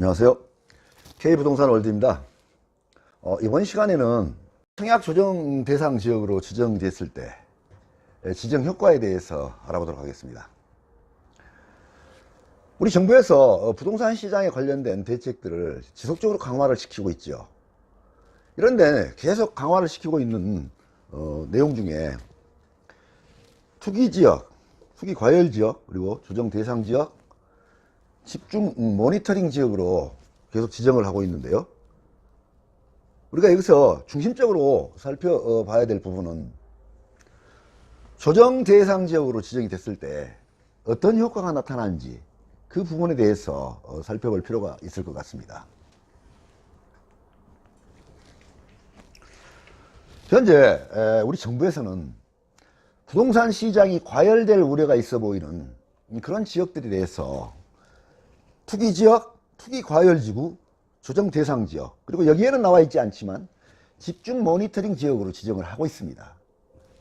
안녕하세요. K부동산 월드입니다. 이번 시간에는 청약 조정 대상 지역으로 지정됐을 때 지정 효과에 대해서 알아보도록 하겠습니다. 우리 정부에서 부동산 시장에 관련된 대책들을 지속적으로 강화를 시키고 있죠. 이런데 계속 강화를 시키고 있는 내용 중에 투기지역, 투기과열지역, 그리고 조정 대상 지역, 집중 모니터링 지역으로 계속 지정을 하고 있는데요. 우리가 여기서 중심적으로 살펴봐야 될 부분은 조정 대상 지역으로 지정이 됐을 때 어떤 효과가 나타나는지 그 부분에 대해서 살펴볼 필요가 있을 것 같습니다. 현재 우리 정부에서는 부동산 시장이 과열될 우려가 있어 보이는 그런 지역들에 대해서 투기지역, 투기과열지구, 조정대상지역, 그리고 여기에는 나와 있지 않지만 집중 모니터링 지역으로 지정을 하고 있습니다.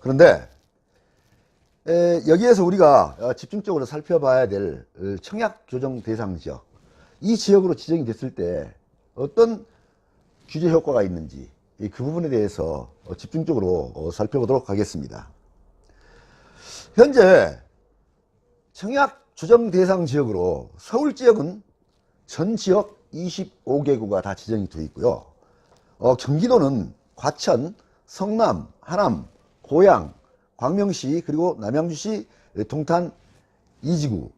그런데 여기에서 우리가 집중적으로 살펴봐야 될 청약 조정 대상 지역, 이 지역으로 지정이 됐을 때 어떤 규제 효과가 있는지 그 부분에 대해서 집중적으로 살펴보도록 하겠습니다. 현재 청약 조정 대상 지역으로 서울 지역은 전 지역 25개구가 다 지정이 되어 있고요. 경기도는 과천, 성남, 하남, 고양, 광명시, 그리고 남양주시, 동탄 2지구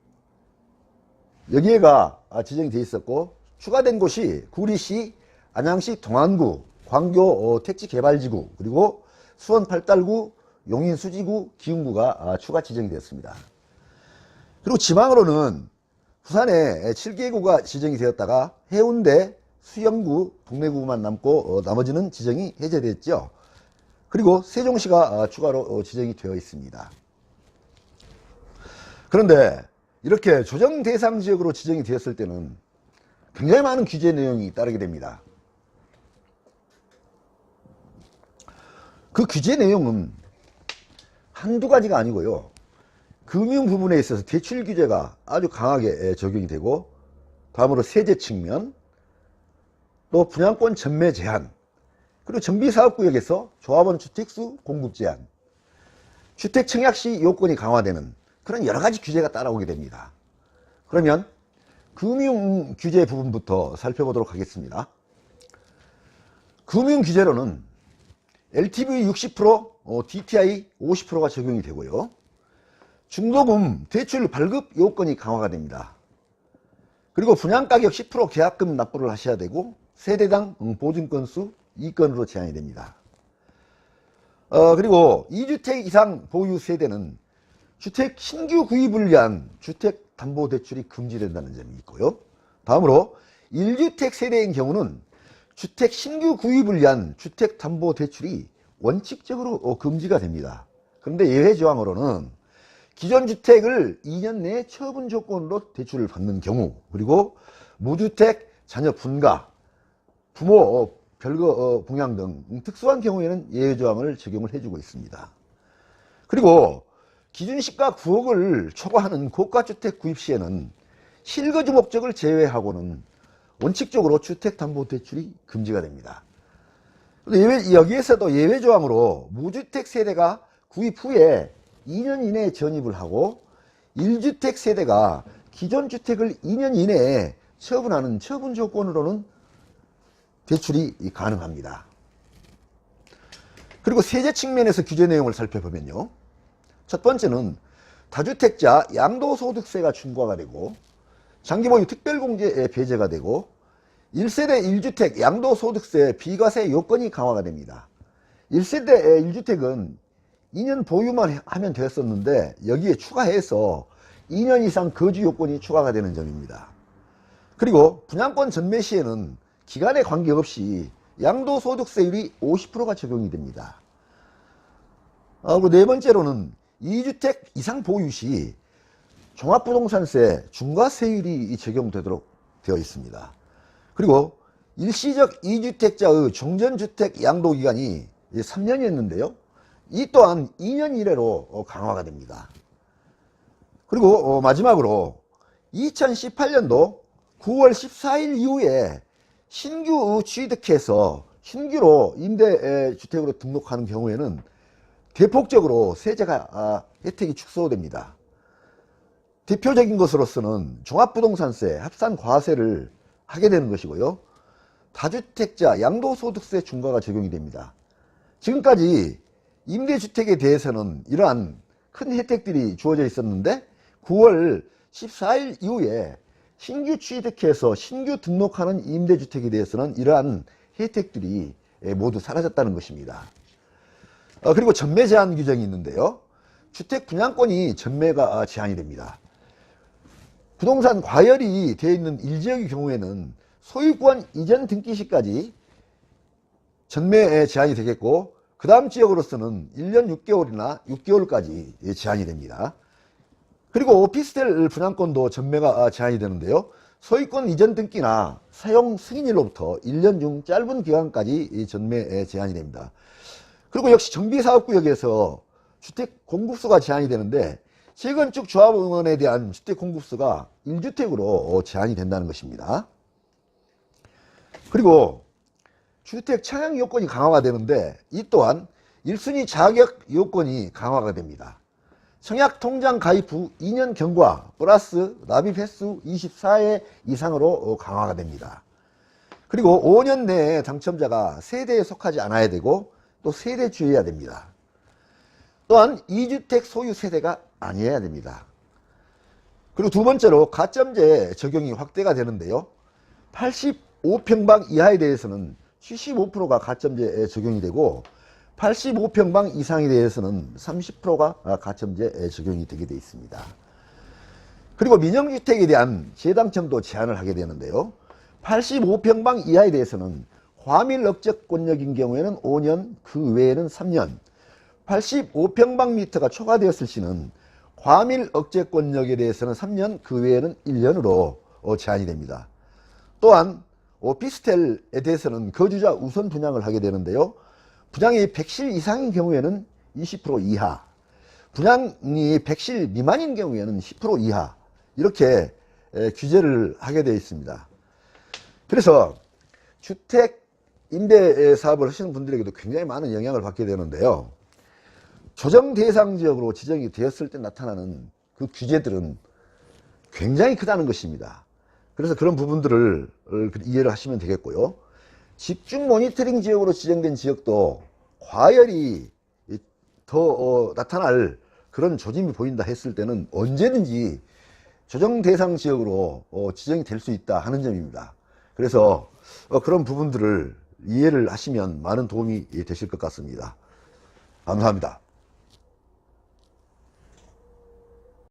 여기에가 지정이 되어 있었고, 추가된 곳이 구리시, 안양시 동안구, 광교 택지개발지구, 그리고 수원 8달구, 용인 수지구, 기흥구가 추가 지정이 되었습니다. 그리고 지방으로는 부산에 7개구가 지정이 되었다가 해운대, 수영구, 동래구만 남고 나머지는 지정이 해제됐죠. 그리고 세종시가 추가로 지정이 되어 있습니다. 그런데 이렇게 조정 대상 지역으로 지정이 되었을 때는 굉장히 많은 규제 내용이 따르게 됩니다. 그 규제 내용은 한두 가지가 아니고요. 금융 부분에 있어서 대출 규제가 아주 강하게 적용이 되고, 다음으로 세제 측면, 또 분양권 전매 제한, 그리고 정비사업구역에서 조합원 주택수 공급 제한, 주택 청약 시 요건이 강화되는 그런 여러 가지 규제가 따라오게 됩니다. 그러면 금융 규제 부분부터 살펴보도록 하겠습니다. 금융 규제로는 LTV 60%, DTI 50%가 적용이 되고요. 중도금 대출 발급 요건이 강화가 됩니다. 그리고 분양가격 10% 계약금 납부를 하셔야 되고, 세대당 보증건수 2건으로 제한이 됩니다. 그리고 2주택 이상 보유 세대는 주택 신규 구입을 위한 주택담보대출이 금지된다는 점이 있고요. 다음으로 1주택 세대인 경우는 주택 신규 구입을 위한 주택담보대출이 원칙적으로 금지가 됩니다. 그런데 예외 조항으로는 기존 주택을 2년 내에 처분 조건으로 대출을 받는 경우, 그리고 무주택 자녀 분가, 부모 별거 봉양 등 특수한 경우에는 예외 조항을 적용을 해주고 있습니다. 그리고 기준시가 9억을 초과하는 고가주택 구입 시에는 실거주 목적을 제외하고는 원칙적으로 주택담보대출이 금지가 됩니다. 여기에서도 예외 조항으로 무주택 세대가 구입 후에 2년 이내에 전입을 하고, 1주택 세대가 기존 주택을 2년 이내에 처분하는 처분 조건으로는 대출이 가능합니다. 그리고 세제 측면에서 규제 내용을 살펴보면요. 첫 번째는 다주택자 양도소득세가 중과가 되고, 장기보유 특별공제에 배제가 되고, 1세대 1주택 양도소득세 비과세 요건이 강화가 됩니다. 1세대 1주택은 2년 보유만 하면 되었었는데 여기에 추가해서 2년 이상 거주 요건이 추가가 되는 점입니다. 그리고 분양권 전매 시에는 기간에 관계없이 양도소득세율이 50%가 적용이 됩니다. 그리고 네 번째로는 2주택 이상 보유 시 종합부동산세 중과세율이 적용되도록 되어 있습니다. 그리고 일시적 2주택자의 종전주택 양도기간이 3년이었는데요. 이 또한 2년 이내로 강화가 됩니다. 그리고 마지막으로 2018년도 9월 14일 이후에 신규 취득해서 신규로 임대주택으로 등록하는 경우에는 대폭적으로 세제가 혜택이 축소됩니다. 대표적인 것으로서는 종합부동산세, 합산과세를 하게 되는 것이고요. 다주택자 양도소득세 중과가 적용이 됩니다. 지금까지 임대주택에 대해서는 이러한 큰 혜택들이 주어져 있었는데 9월 14일 이후에 신규 취득해서 신규 등록하는 임대주택에 대해서는 이러한 혜택들이 모두 사라졌다는 것입니다. 그리고 전매 제한 규정이 있는데요. 주택 분양권이 전매가 제한이 됩니다. 부동산 과열이 되어 있는 일지역의 경우에는 소유권 이전 등기 시까지 전매 제한이 되겠고, 그 다음 지역으로서는 1년 6개월이나 6개월까지 제한이 됩니다. 그리고 오피스텔 분양권도 전매가 제한이 되는데요. 소유권 이전 등기나 사용 승인일로부터 1년 중 짧은 기간까지 전매 제한이 됩니다. 그리고 역시 정비사업구역에서 주택 공급수가 제한이 되는데, 재건축 조합원에 대한 주택 공급수가 1주택으로 제한이 된다는 것입니다. 그리고 주택 청약 요건이 강화가 되는데, 이 또한 1순위 자격 요건이 강화가 됩니다. 청약 통장 가입 후 2년 경과 플러스 납입 횟수 24회 이상으로 강화가 됩니다. 그리고 5년 내에 당첨자가 세대에 속하지 않아야 되고 또 세대주여야 됩니다. 또한 2주택 소유 세대가 아니어야 됩니다. 그리고 두 번째로 가점제 적용이 확대가 되는데요. 85평방 이하에 대해서는 75%가 가점제 적용이 되고 85평방 이상에 대해서는 30%가 가점제 적용이 되게 되어 있습니다. 그리고 민영주택에 대한 재당첨도 제한을 하게 되는데요. 85평방 이하에 대해서는 과밀 억제권역인 경우에는 5년, 그 외에는 3년, 85평방미터가 초과되었을 시는 과밀 억제권역에 대해서는 3년, 그 외에는 1년으로 제한이 됩니다. 또한 오피스텔에 대해서는 거주자 우선 분양을 하게 되는데요. 분양이 100실 이상인 경우에는 20% 이하, 분양이 100실 미만인 경우에는 10% 이하, 이렇게 규제를 하게 되어 있습니다. 그래서 주택 임대 사업을 하시는 분들에게도 굉장히 많은 영향을 받게 되는데요. 조정 대상 지역으로 지정이 되었을 때 나타나는 그 규제들은 굉장히 크다는 것입니다. 그래서 그런 부분들을 이해를 하시면 되겠고요. 집중 모니터링 지역으로 지정된 지역도 과열이 더 나타날 그런 조짐이 보인다 했을 때는 언제든지 조정 대상 지역으로 지정이 될 수 있다 하는 점입니다. 그래서 그런 부분들을 이해를 하시면 많은 도움이 되실 것 같습니다. 감사합니다.